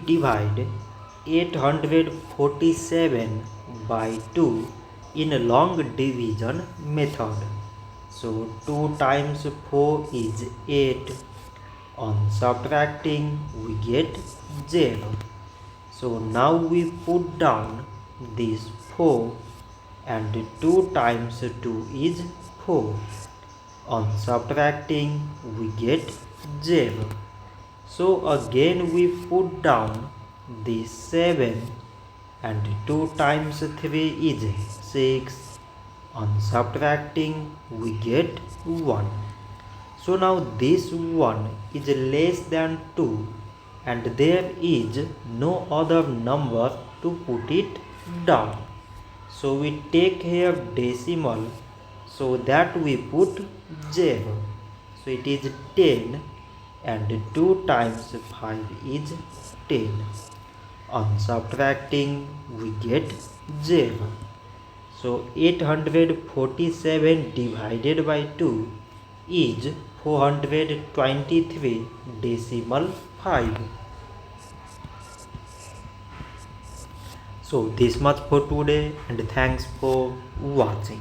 divide 847 by 2 in long division method. So 2 times 4 is 8. On subtracting we get 0. So now we put down this 4 and 2 times 2 is 4. On subtracting we get 0. So again we put down the 7 and 2 times 3 is 6. On subtracting we get 1. So now this 1 is less than 2 and there is no other number to put it down. So we take here decimal so that we put 0. So it is 10 and 2 times 5 is 10. On subtracting we get 0. So 847 divided by 2 is 423.5. So this much for today and thanks for watching.